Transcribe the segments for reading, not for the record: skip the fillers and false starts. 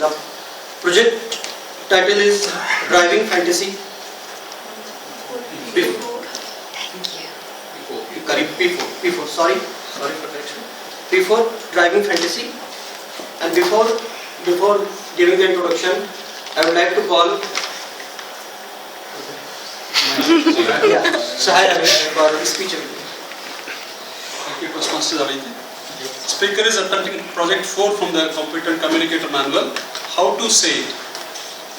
The project title is Driving Fantasy. P4. Sorry for correction. P4 Driving Fantasy. And before giving the introduction, I would like to call Sahai Ramesh for speech. Thank you, Postmaster Daviti. Speaker is attempting project 4 from the Competent Communicator Manual, How to Say It.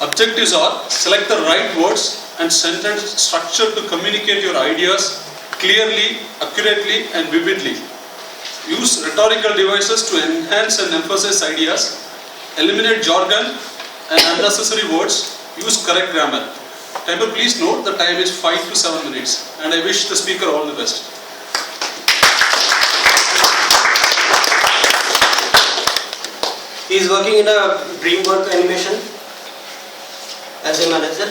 Objectives are: select the right words and sentence structure to communicate your ideas clearly, accurately and vividly. Use rhetorical devices to enhance and emphasize ideas. Eliminate jargon and unnecessary words. Use correct grammar. Timer, please note the time is 5 to 7 minutes and I wish the speaker all the best. He is working in a DreamWorks animation as a manager.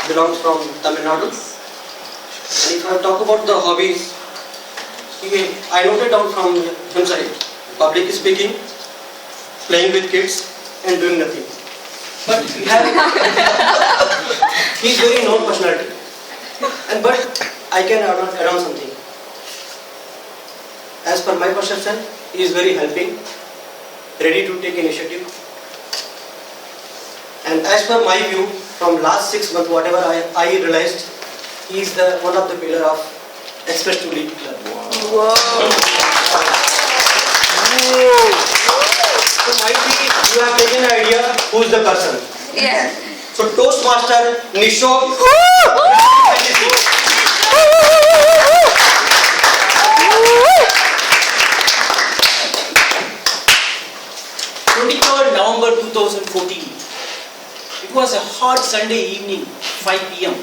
Belongs from Tamil Nadu. And if I talk about the hobbies, I noted down from him side: public speaking, playing with kids, and doing nothing. But he is very known personality. But I can add on something. As per my perception, he is very helping, ready to take initiative. And as per my view, from last 6 months, whatever I realized, he is one of the pillar of Express to Lead Club. Wow. So might be you have taken an idea who is the person. Yeah. So Toastmaster Nishok. 23rd November 2014. It was a hot Sunday evening, 5 p.m.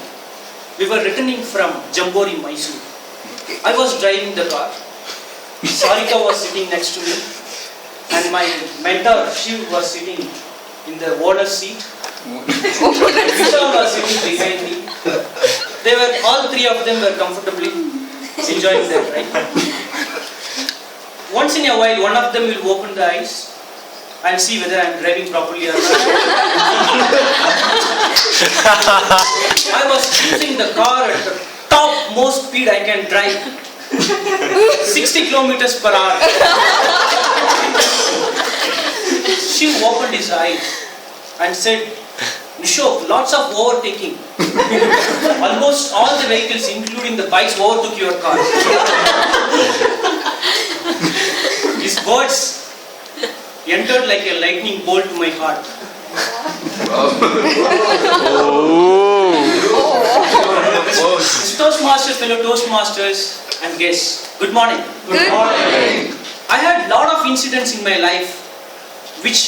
We were returning from Jambori, Mysore. I was driving the car. Sarika was sitting next to me. And my mentor, Shiv, was sitting in the owner's seat. And Vishal was sitting behind me. All three of them were comfortably enjoying their ride. Once in a while, one of them will open the eyes and see whether I am driving properly or not. I was choosing the car at the top most speed I can drive. 60 kilometers per hour. She opened his eyes and said, "Nishok, lots of overtaking. Almost all the vehicles, including the bikes, overtook your car." His words entered like a lightning bolt to my heart. Toastmasters, fellow Toastmasters and guests, good morning. Good morning. I had a lot of incidents in my life which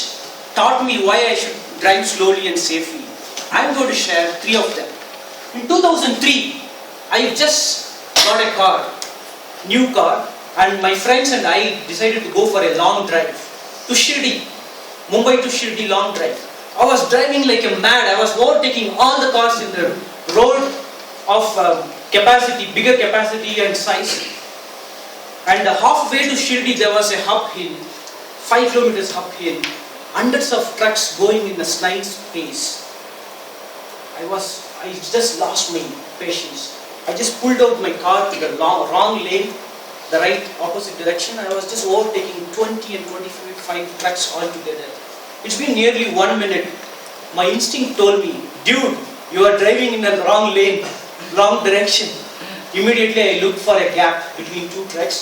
taught me why I should drive slowly and safely. I am going to share 3 of them. In 2003, I just got a car, new car, and my friends and I decided to go for a long drive to Shirdi, Mumbai to Shirdi long drive. I was driving like a mad. I was overtaking all the cars in the road of capacity, bigger capacity and size. And halfway to Shirdi there was a uphill, 5 kilometers uphill, hundreds of trucks going in a snail's pace. I just lost my patience. I just pulled out my car to the wrong lane, the right opposite direction. I was just overtaking 20 and 25 trucks all together. It's been nearly 1 minute. My instinct told me, "Dude, you are driving in the wrong lane, wrong direction." Immediately I looked for a gap between 2 trucks.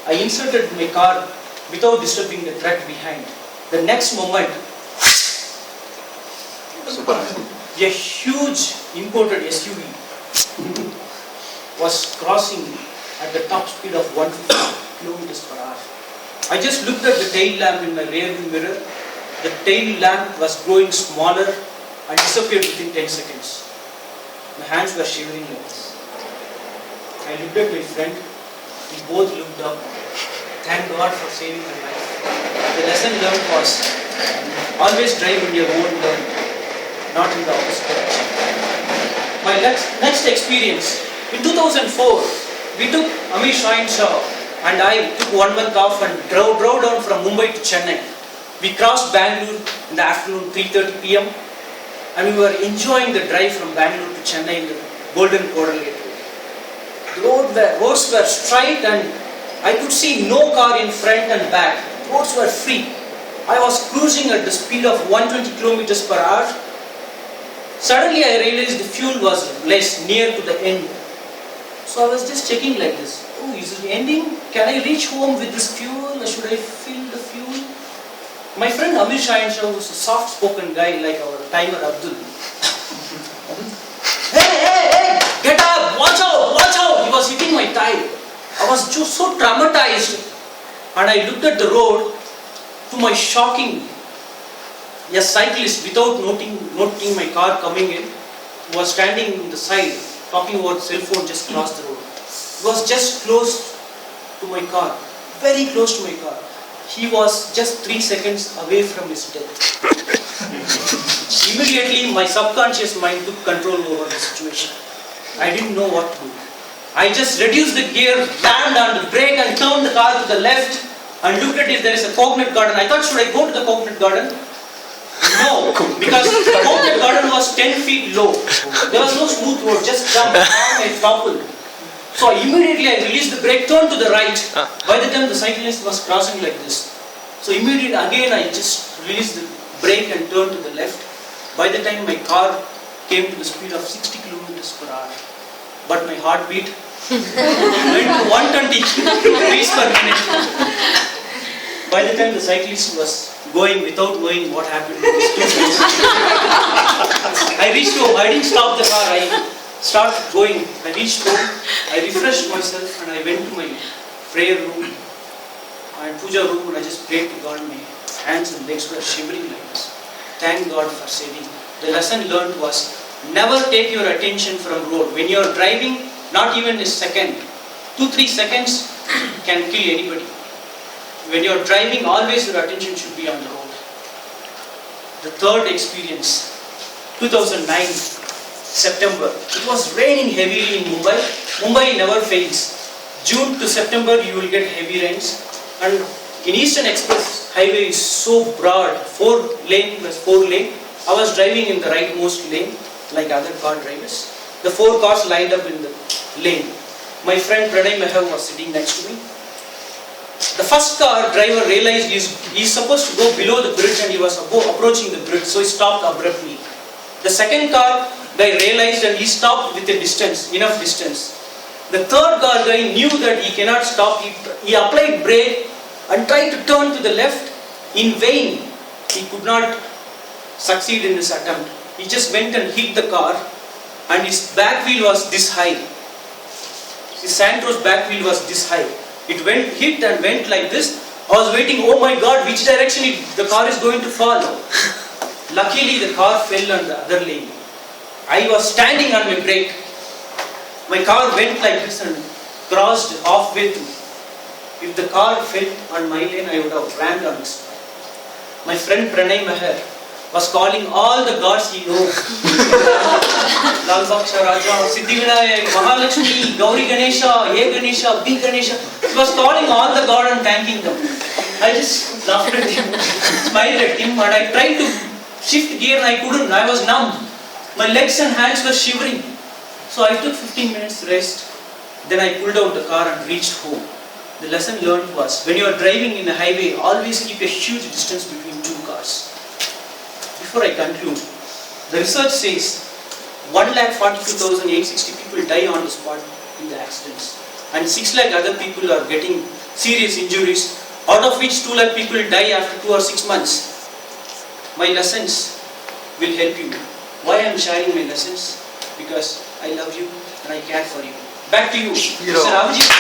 I inserted my car without disturbing the truck behind. The next moment, a huge imported SUV was crossing at the top speed of 150 kilometers per hour. I just looked at the tail lamp in my rear view mirror. The tail lamp was growing smaller and disappeared within 10 seconds. My hands were shivering like this. I looked at my friend. We both looked up. Thank God for saving my life. The lesson learned was always drive in your own lane, not in the opposite direction. My next experience. In 2004, we took Amish Shaw and I took 1 month off and drove down from Mumbai to Chennai. We crossed Bangalore in the afternoon, 3:30 p.m. and we were enjoying the drive from Bangalore to Chennai in the Golden Correlate. The roads were straight and I could see no car in front and back. Roads were free. I was cruising at the speed of 120 kilometers per hour. Suddenly I realized the fuel was less near to the end. So I was just checking like this. Oh, is it ending? Can I reach home with this fuel or should I fill the fuel? My friend Amir Shahin Shah was a soft-spoken guy like our timer Abdul. Hey, get up, watch out, he was hitting my thigh. I was just so traumatized and I looked at the road. To my shocking, a cyclist without noting my car coming in was standing in the side talking about cell phone just crossed the road. He was just close to my car, very close to my car. He was just 3 seconds away from his death. Immediately my subconscious mind took control over the situation. I didn't know what to do. I just reduced the gear, slammed on the brake and turned the car to the left and looked at if there is a coconut garden. I thought, should I go to the coconut garden? No, because the coconut garden was 10 feet low. There was no smooth road, just jump down and topple. So immediately I released the brake, turned to the right. By the time the cyclist was crossing like this. So immediately again I just released the brake and turned to the left. By the time my car came to the speed of 60 kilometers per hour. But my heartbeat went to 120 beats per minute. By the time the cyclist was going without knowing what happened to his 2 feet. I reached home. I didn't stop the car. I started going. I reached home. I refreshed myself and I went to my prayer room and puja room and I just prayed to God. My hands and legs were shivering like this. Thank God for saving. The lesson learned was never take your attention from road. When you are driving, not even a second, 2-3 seconds can kill anybody. When you are driving, always your attention should be on the road. The third experience, 2009, September. It was raining heavily in Mumbai. Mumbai never fails. June to September you will get heavy rains. And in Eastern Express highway is so broad, 4 lane plus 4 lane. I was driving in the rightmost lane like other car drivers. The 4 cars lined up in the lane. My friend Pranay Meher was sitting next to me. The first car driver realized he's supposed to go below the bridge and he was approaching the bridge, so he stopped abruptly. The second car guy realized and he stopped with a distance, enough distance. The third car guy knew that he cannot stop. He applied brake and tried to turn to the left. In vain, he could not succeed in his attempt. He just went and hit the car and his back wheel was this high. His Santro's back wheel was this high. It hit and went like this. I was waiting, oh my God, which direction the car is going to fall. Luckily the car fell on the other lane. I was standing on my brake. My car went like this and crossed halfway through. If the car fell on my lane, I would have rammed on this. My friend Pranay Meher was calling all the gods he knows. Lal Baksha Raja, Siddhi Vinayak, Mahalakshmi, Gauri Ganesha, A Ganesha, B Ganesha. He was calling all the gods and thanking them. I just laughed at him, smiled at him, and I tried to shift gear and I couldn't. I was numb. My legs and hands were shivering. So I took 15 minutes rest. Then I pulled out the car and reached home. The lesson learned was, when you are driving in a highway, always keep a huge distance between 2 cars. Before I conclude, the research says 1,42,860 people die on the spot in the accidents, and 6 lakh other people are getting serious injuries, out of which 2 lakh people die after 2 or 6 months. My lessons will help you. Why I am sharing my lessons? Because I love you and I care for you. Back to you, Mr. Abhijit.